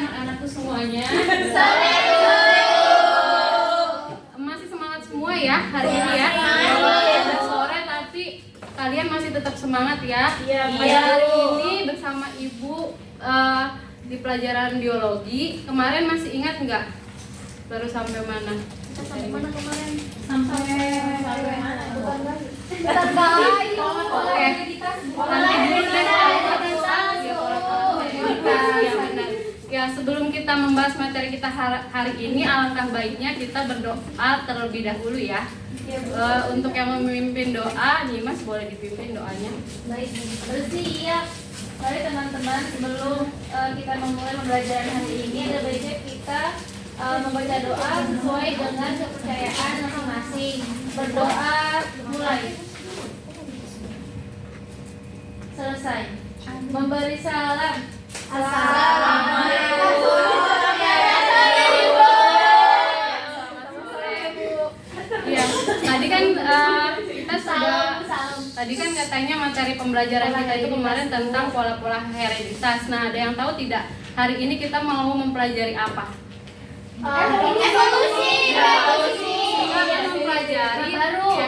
anak-anakku semuanya. Masih semangat semua ya hari ini ya. Udah sore tapi kalian masih tetap semangat ya. Hari ini bersama Ibu di pelajaran biologi. Kemarin masih ingat nggak? Baru sampai mana? Kita sampai mana kemarin? Sampai mana? Bukan lagi. Oke. Nanti dulu deh. Ya, sebelum kita membahas materi kita hari ini, alangkah baiknya kita berdoa terlebih dahulu ya. Untuk yang memimpin doa, Nyimas boleh dipimpin doanya. Baik, bersiap. Mari teman-teman, sebelum kita memulai pembelajaran hari ini, ada baiknya kita membaca doa sesuai dengan kepercayaan masing-masing. Berdoa mulai. Selesai. Memberi salam. Assalamualaikum. Ya, tadi kan tadi kan katanya materi pembelajaran kita itu kemarin tentang pola-pola hereditas. Nah, ada yang tahu tidak? Hari ini kita mau mempelajari apa? Evolusi. Kita akan mempelajari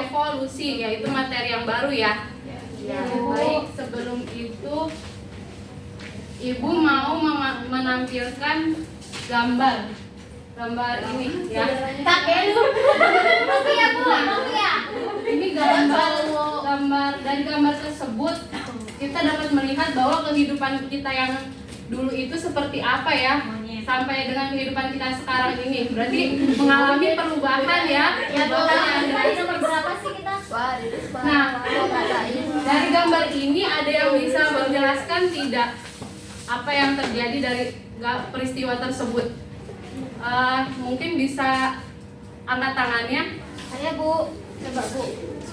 evolusi, yaitu materi yang baru ya. Baik, sebelum itu Ibu mau menampilkan gambar ini ya. Ini gambar dari gambar tersebut kita dapat melihat bahwa kehidupan kita yang dulu itu seperti apa ya, sampai dengan kehidupan kita sekarang ini. Berarti mengalami perubahan ya. Berapa sih kita? Nah, dari gambar ini ada yang bisa menjelaskan tidak apa yang terjadi dari peristiwa tersebut? Mungkin bisa angkat tangannya. Ayo Bu, coba Bu.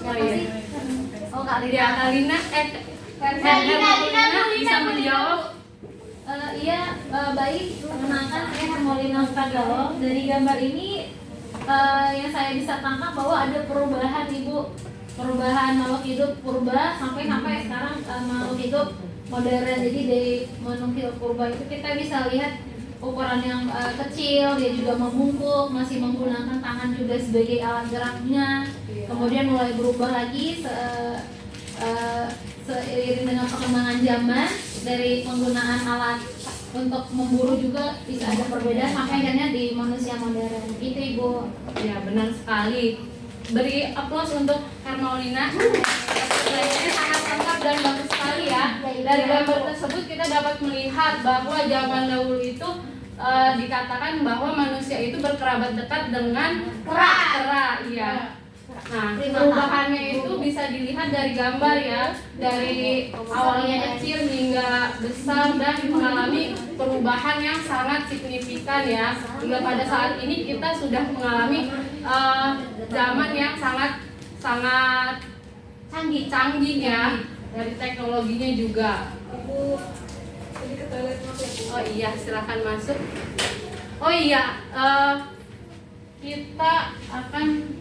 Oh iya. Oh Kak Lina. Ya, Kalina, Kalina bisa menjawab. Iya, baik. Perkenalkan saya Hermolina Pradalo. Dari gambar ini yang saya bisa tangkap bahwa ada perubahan Ibu. Perubahan makhluk hidup purba sampai sekarang makhluk hidup modern. Jadi dari makhluk hidup purba itu kita bisa lihat ukuran yang kecil, dia juga membungkuk, masih menggunakan tangan juga sebagai alat geraknya. Kemudian mulai berubah lagi seiring dengan perkembangan zaman, dari penggunaan alat untuk memburu juga bisa ada perbedaan sampai akhirnya di manusia modern. Itu Ibu. Ya, benar sekali. Beri aplaus untuk Hermolina. Pelajarannya sangat lengkap dan bagus sekali ya. Dari gambar tersebut kita dapat melihat bahwa zaman dahulu itu dikatakan bahwa manusia itu berkerabat dekat dengan kera. Iya. Nah, perubahannya itu bisa dilihat dari gambar ya, dari awalnya kecil hingga besar dan mengalami perubahan yang sangat signifikan ya. Hingga pada saat ini kita sudah mengalami zaman yang sangat canggih ya, dari teknologinya juga. Oh iya, silakan masuk. Oh iya, kita akan.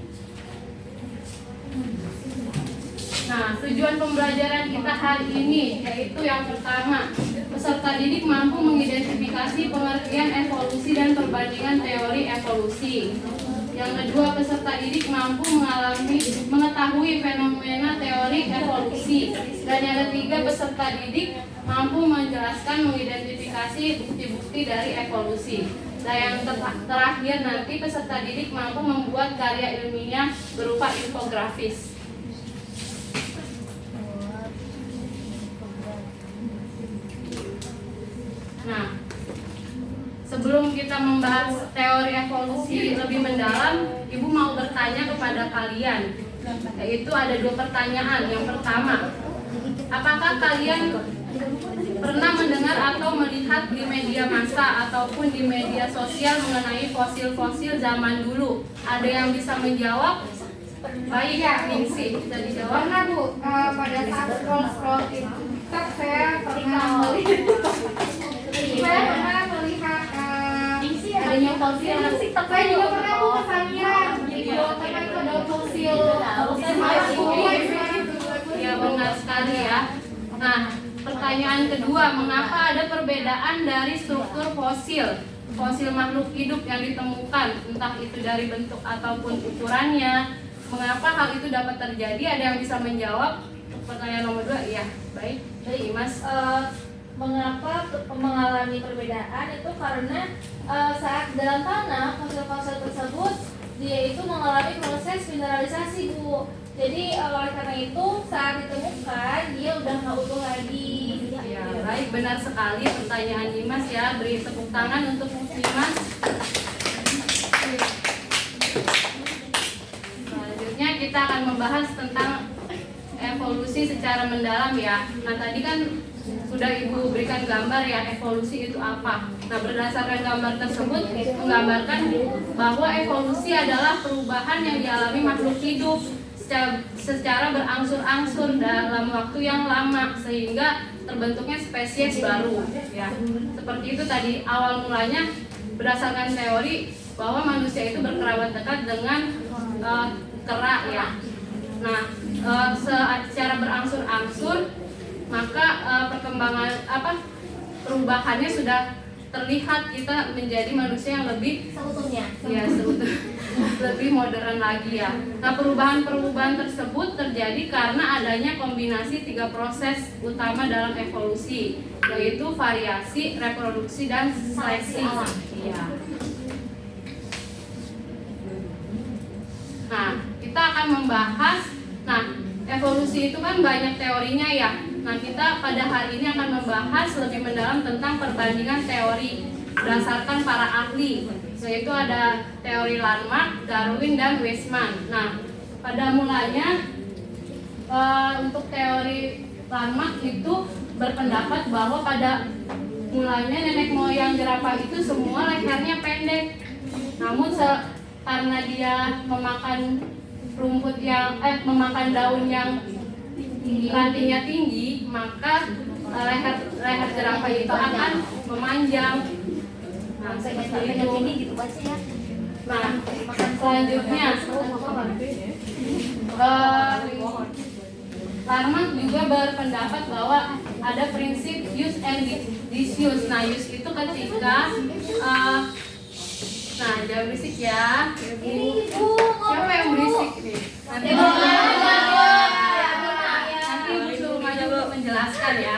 Nah, tujuan pembelajaran kita hari ini yaitu yang pertama, peserta didik mampu mengidentifikasi pengertian evolusi dan perbandingan teori evolusi. Yang kedua, peserta didik mampu mengetahui fenomena teori evolusi. Dan yang ketiga, peserta didik mampu menjelaskan mengidentifikasi bukti-bukti dari evolusi. Dan yang terakhir nanti, peserta didik mampu membuat karya ilmiah berupa infografis. Nah, sebelum kita membahas teori evolusi lebih mendalam, Ibu mau bertanya kepada kalian. Yaitu ada 2 pertanyaan. Yang pertama, apakah kalian pernah mendengar atau melihat di media massa ataupun di media sosial mengenai fosil-fosil zaman dulu? Ada yang bisa menjawab? Baik, Ningsi, bisa dijawab. Pernah Bu, pada saat scroll TikTok saya pernah melihat adanya fosil. Saya juga pernah Bu kesanian gitu, karena itu ada fosil. Ya, benar sekali ya. Nah, pertanyaan kedua, mengapa ada perbedaan dari struktur fosil makhluk hidup yang ditemukan, entah itu dari bentuk ataupun ukurannya? Mengapa hal itu dapat terjadi? Ada yang bisa menjawab? Pertanyaan nomor 2, iya, baik, Mas. Mengapa mengalami perbedaan itu karena saat dalam tanah fosil-fosil tersebut dia itu mengalami proses mineralisasi, Bu. Jadi oleh karena itu saat ditemukan dia udah nggak utuh lagi. Ya, baik, benar sekali pertanyaan Dimas ya. Beri tepuk tangan untuk Dimas. Selanjutnya kita akan membahas tentang evolusi secara mendalam ya. Nah, tadi kan sudah Ibu berikan gambar ya, evolusi itu apa. Nah, berdasarkan gambar tersebut menggambarkan bahwa evolusi adalah perubahan yang dialami makhluk hidup secara berangsur-angsur dalam waktu yang lama sehingga terbentuknya spesies baru ya. Seperti itu tadi awal mulanya berdasarkan teori bahwa manusia itu berkerabat dekat dengan kera ya. Nah, secara berangsur-angsur maka perkembangan perubahannya sudah terlihat, kita menjadi manusia yang lebih lebih modern lagi ya. Nah, perubahan tersebut terjadi karena adanya kombinasi 3 proses utama dalam evolusi, yaitu variasi, reproduksi, dan seleksi. Ya. Nah, kita akan membahas, evolusi itu kan banyak teorinya ya. Nah, kita pada hari ini akan membahas lebih mendalam tentang perbandingan teori berdasarkan para ahli, yaitu ada teori Lamarck, Darwin, dan Weismann. Nah, pada mulanya untuk teori Lamarck itu berpendapat bahwa pada mulanya nenek moyang jerapah itu semua lehernya pendek. Namun karena dia memakan memakan daun yang rantingnya tinggi, maka leher jerapah itu akan memanjang. Nah, seperti itu. Nah, selanjutnya Lamarck juga berpendapat bahwa ada prinsip use and disuse. Nah, use itu ketika jangan berisik ya. Siapa yang berisik nih? Nanti Ibu suruh maju menjelaskan ya.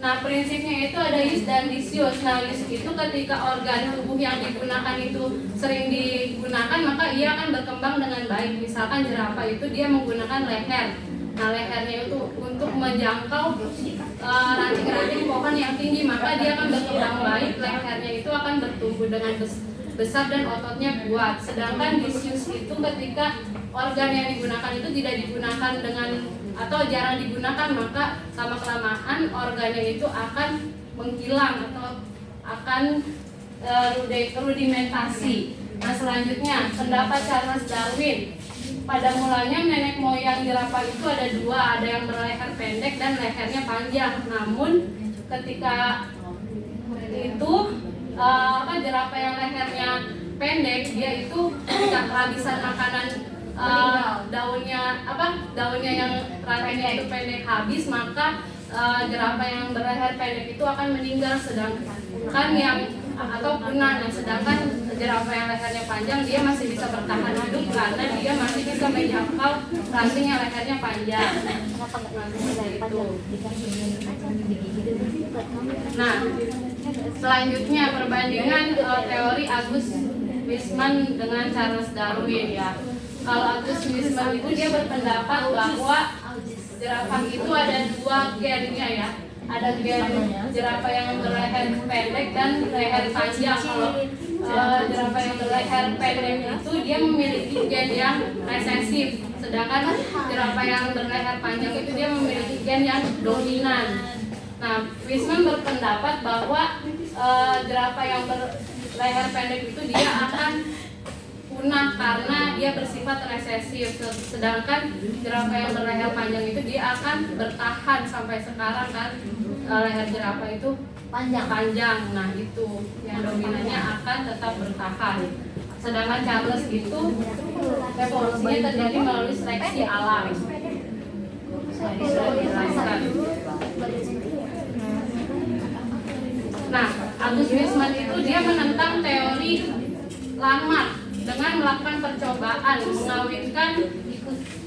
Nah, prinsipnya itu ada use dan disuse. Nah, use itu ketika organ tubuh yang digunakan itu sering digunakan, maka ia akan berkembang dengan baik. Misalkan jerapah itu dia menggunakan leher. Nah, lehernya itu untuk menjangkau ranting-ranting pohon yang tinggi, maka dia akan berkembang baik. Lehernya itu akan bertumbuh dengan besar dan ototnya kuat. Sedangkan disuse itu ketika organ yang digunakan itu tidak digunakan dengan atau jarang digunakan, maka sama kelamaan organnya itu akan menghilang atau akan rudimentasi. Nah, selanjutnya pendapat Charles Darwin. Pada mulanya nenek moyang jerapah itu ada 2, ada yang berleher pendek dan lehernya panjang. Namun ketika itu jerapah yang lehernya pendek, dia itu kehabisan makanan, daunnya yang rantingnya itu pendek habis, maka jerapah yang berleher pendek itu akan meninggal, sedangkan yang punah. Nah, sedangkan jerapah yang lehernya panjang dia masih bisa bertahan hidup karena dia masih bisa menjangkau ranting yang lehernya panjang. Nah, selanjutnya perbandingan teori Agus Weismann dengan Charles Darwin ya. Kalau Agus Weismann itu dia berpendapat bahwa jerapah itu ada 2 gennya ya. Ada gen jerapah yang berleher pendek dan leher panjang. Kalau jerapah yang berleher pendek itu dia memiliki gen yang resesif, sedangkan jerapah yang berleher panjang itu dia memiliki gen yang dominan. Nah, Weismann berpendapat bahwa jerapah yang berleher pendek itu dia akan punah karena dia bersifat resesif, sedangkan jerapah yang berleher panjang itu dia akan bertahan sampai sekarang kan. Leher jerapah itu panjang. Nah, itu yang dominannya akan tetap bertahan. Sedangkan Charles itu evolusinya terjadi melalui seleksi alam. dijelaskan. Nah, Agus Wisman itu dia menentang teori Lamarck dengan melakukan percobaan mengawinkan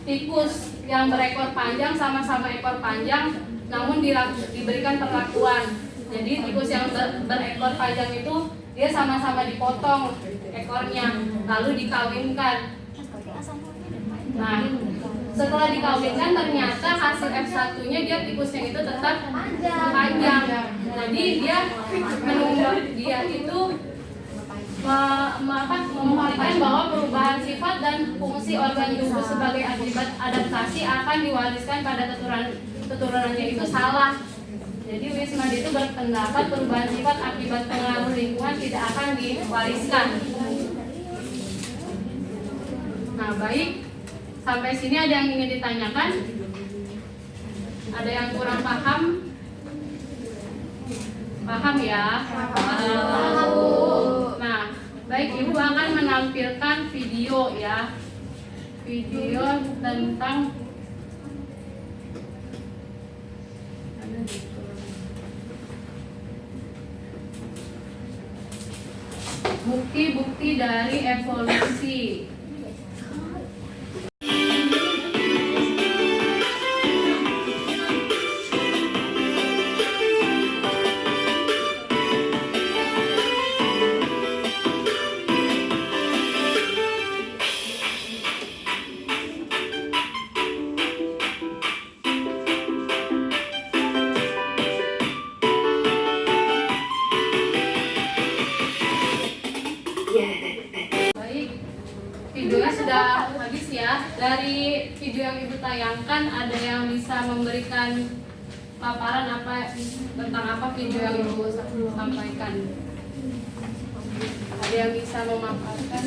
tikus yang berekor panjang sama-sama ekor panjang, namun diberikan perlakuan. Jadi tikus yang berekor panjang itu dia sama-sama dipotong ekornya, lalu dikawinkan. Nah, setelah dikawinkan ternyata hasil F1-nya dia tikusnya itu tetap panjang. Jadi dia itu membuktikan bahwa perubahan sifat dan fungsi organ tubuh sebagai akibat adaptasi akan diwariskan pada keturunannya itu salah. Jadi Wisman itu berpendapat perubahan sifat akibat pengaruh lingkungan tidak akan diwariskan. Nah, baik, sampai sini ada yang ingin ditanyakan? Ada yang kurang paham? Paham ya? Paham. Nah, baik, Ibu akan menampilkan video ya. Video tentang bukti-bukti dari evolusi. Baik, videonya sudah habis ya. Dari video yang Ibu tayangkan, ada yang bisa memberikan paparan tentang apa video yang Ibu sampaikan? Ada yang bisa memaparkan?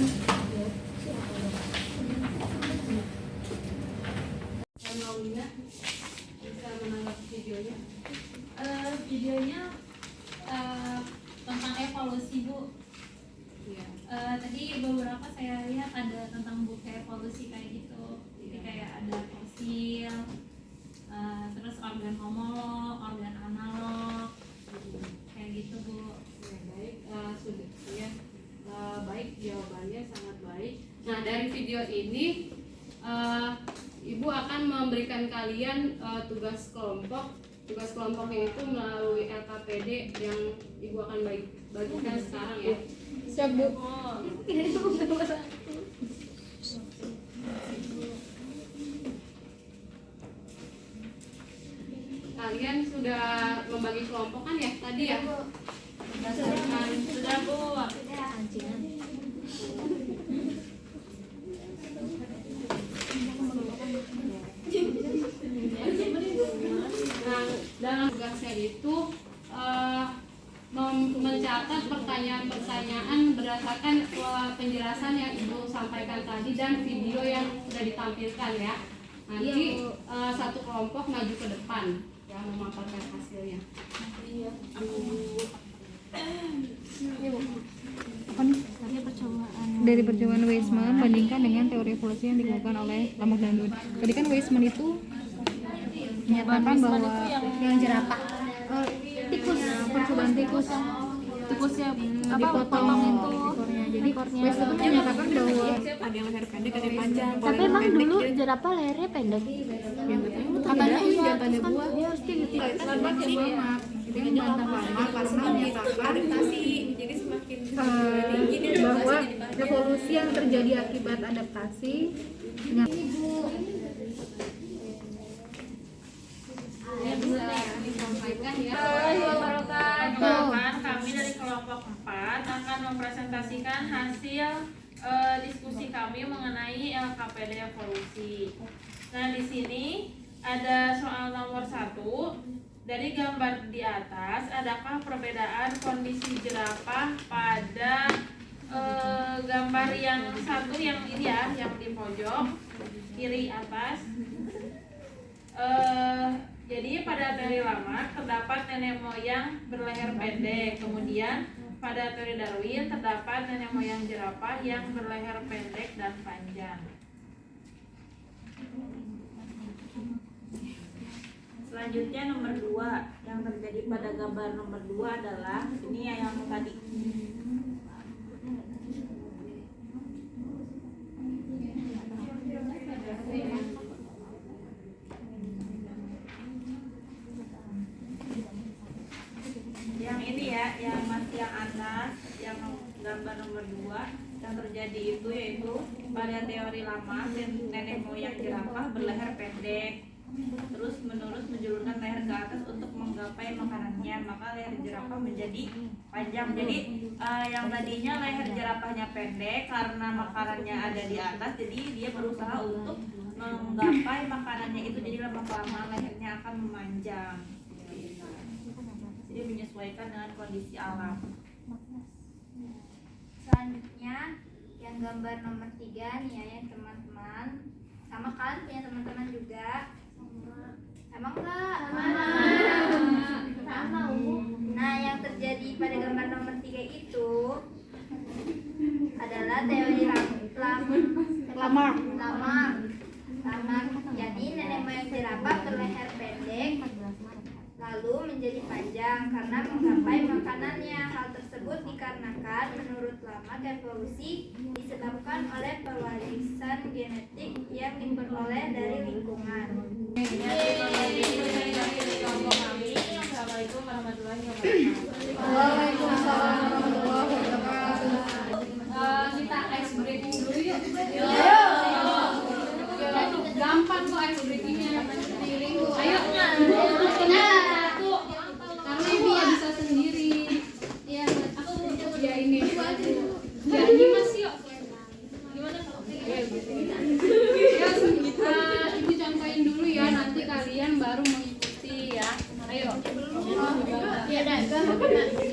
Maulina bisa menanggapi videonya? Videonya tentang evolusi, Bu. Iya. Tadi beberapa saya lihat ada tentang buku evolusi kayak gitu. Jadi kayak ada fosil, terus organ homolog, organ analog, kayak gitu, Bu. Ya, baik, sudah ya. Baik, jawabannya sangat baik. Nah, dari video ini Ibu akan memberikan kalian tugas kelompok. Tugas kelompoknya itu melalui LKPD yang Ibu akan bagikan sekarang ya. Siap, Bu. Kalian sudah membagi kelompok kan ya tadi ya? Berdasarkan Sudah, Bu. Nah, dalam tugasnya itu mencatat pertanyaan-pertanyaan berdasarkan penjelasan yang Ibu sampaikan tadi dan video yang sudah ditampilkan ya. Nanti satu kelompok maju ke depan yang memaparkan hasilnya. Dari percobaan Weismann bandingkan dengan teori evolusi yang dikemukakan oleh Lamarck dan Darwin. Tadi kan Weismann itu menyatakan bahwa yang jerapah tikus, percobaan tikusnya dipotong itu ekornya. Jadi Weismann itu menyatakan bahwa ada yang leher pendek, ada yang panjang. Tapi emang dulu jerapah lehernya pendek. Katanya iya, tanda buah dia harus tinggi. Lamarck ya Lamarck. Jadi membantah Lamarck karena menyatakan adaptasi. Jadi semakin tinggi bahwa revolusi yang terjadi akibat adaptasi dengan Bisa disampaikan ya. Perkenalkan, kami dari kelompok 4 akan mempresentasikan hasil diskusi kami mengenai LKPD evolusi. Nah, di sini ada soal nomor 1. Dari gambar di atas, adakah perbedaan kondisi jerapah pada gambar yang satu yang ini ya, yang di pojok kiri atas? Jadi pada teori Lamarck terdapat nenek moyang berleher pendek. Kemudian pada teori Darwin terdapat nenek moyang jerapah yang berleher pendek dan panjang. Selanjutnya nomor 2, yang terjadi pada gambar nomor 2 adalah ini yang tadi. Yang ini ya, yang masih yang atas, yang gambar nomor 2, yang terjadi itu yaitu pada teori lama nenek moyang jerapah berleher pendek terus menerus menjulurkan leher ke atas untuk menggapai makanannya, maka leher jerapah menjadi panjang. Jadi yang tadinya leher jerapahnya pendek karena makanannya ada di atas, jadi dia berusaha untuk menggapai makanannya itu, jadi lama-lama lehernya akan memanjang. Jadi menyesuaikan dengan kondisi alam. Selanjutnya yang gambar nomor 3 nih ya teman-teman, sama kan punya teman-teman juga? Sama enggak? Sama. Nah, yang terjadi pada gambar nomor 3 itu adalah teori lamar. Jadi nenek moyang jerapah berleher pendek lalu menjadi panjang karena menggapai makanannya. Hal tersebut dikarenakan menurut Lamarck evolusi disebabkan oleh pewarisan genetik yang diperoleh dari lingkungan. Assalamualaikum warahmatullahi wabarakatuh. Waalaikumsalam warahmatullahi wabarakatuh. Kita ice breaking dulu yuk. Gampang kok ice breakingnya. Ayo. Karena dia bisa sendiri. Ya, aku ya ini. Ya ini Mas yuk. Gimana? Ya, Ibu contohin dulu ya, nanti kalian baru mengikuti ya. Ayo. Ya udah, Selalu benar ya.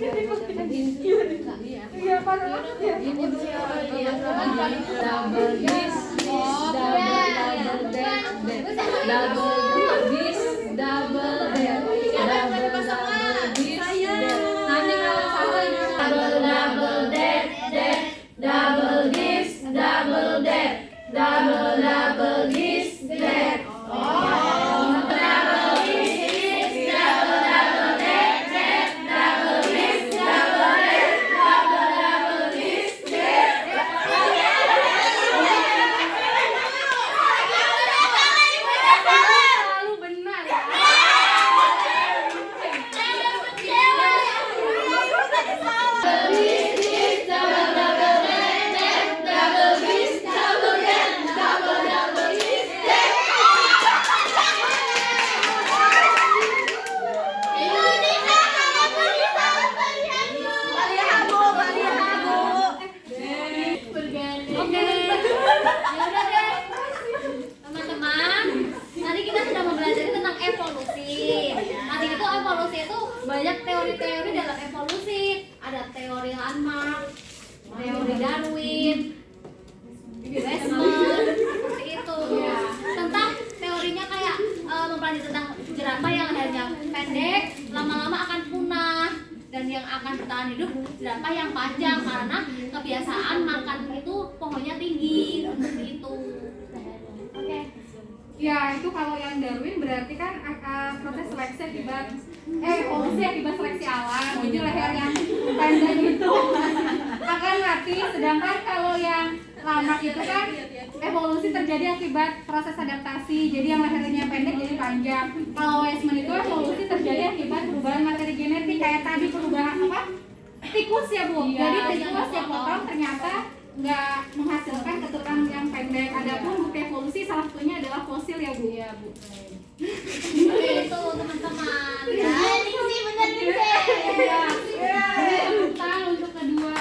teman-teman, tadi kita sudah mempelajari tentang evolusi. Nanti itu evolusi itu banyak teori-teori dalam evolusi. Ada teori Lamarck, teori Darwin, Weismann, seperti itu. Tentang teorinya kayak mempelajari tentang jerapah yang lehernya pendek, lama-lama akan punah. Dan yang akan bertahan hidup jerapah yang panjang karena kebiasaan makan itu pohonnya tinggi, seperti itu. Oke. Ya, itu kalau yang Darwin berarti kan proses seleksi akibat evolusi akibat seleksi alam. Jadi leher yang pendek itu akan mati, sedangkan kalau yang Lamarck itu kan evolusi terjadi akibat proses adaptasi. Jadi yang lehernya pendek jadi panjang. Kalau Weismann itu evolusi terjadi akibat perubahan materi genetik, kayak tadi perubahan apa? Tikus ya, Bu. Jadi tikus yang potong ternyata nggak menghasilkan keturunan yang pendek. Adapun bukti evolusi salah satunya adalah fosil ya, Bu. Iya, Bu. Oke, itu teman-teman. Ya. Kita untuk kedua.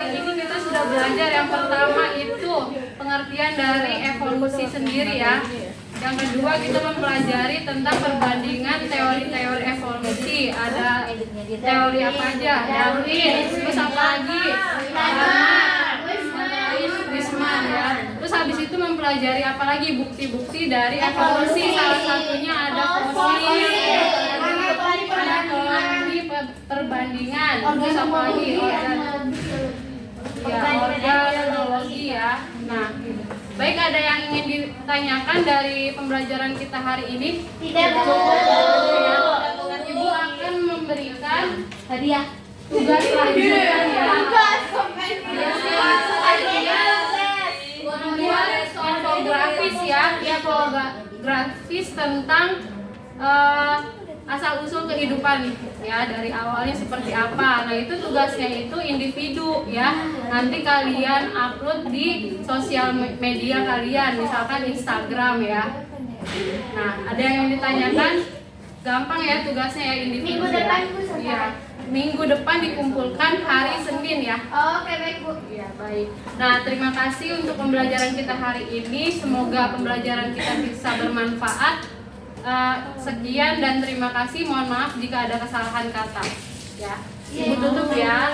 Ini kita sudah belajar yang pertama itu pengertian dari evolusi sendiri ya. Yang kedua kita mempelajari tentang perbandingan teori-teori evolusi. Ada teori apa aja? Darwin, terus apa lagi? Weismann ya. Terus habis itu mempelajari apa lagi? Bukti-bukti dari evolusi. Salah satunya ada fosil. Ada teori perbandingan. Terus apa lagi? Organologi ya. Nah, Baik, ada yang ingin ditanyakan dari pembelajaran kita hari ini? Tidak, Bu. Ya, Ibu akan memberikan Hadiah. tugas lanjutan ya. Membuat infografis ya, infografis tentang asal usul kehidupan ya, dari awalnya seperti apa. Nah, itu tugasnya itu individu ya. Nanti kalian upload di sosial media kalian, misalkan Instagram ya. Nah, ada yang ditanyakan? Gampang ya tugasnya ya, individu. Minggu depan, Bu, selesai. Ya, minggu depan dikumpulkan hari Senin ya. Oke, baik, Bu. Ya, baik. Nah, terima kasih untuk pembelajaran kita hari ini. Semoga pembelajaran kita bisa bermanfaat. Sekian dan terima kasih. Mohon maaf jika ada kesalahan kata. Ya. Ibu tutup ya.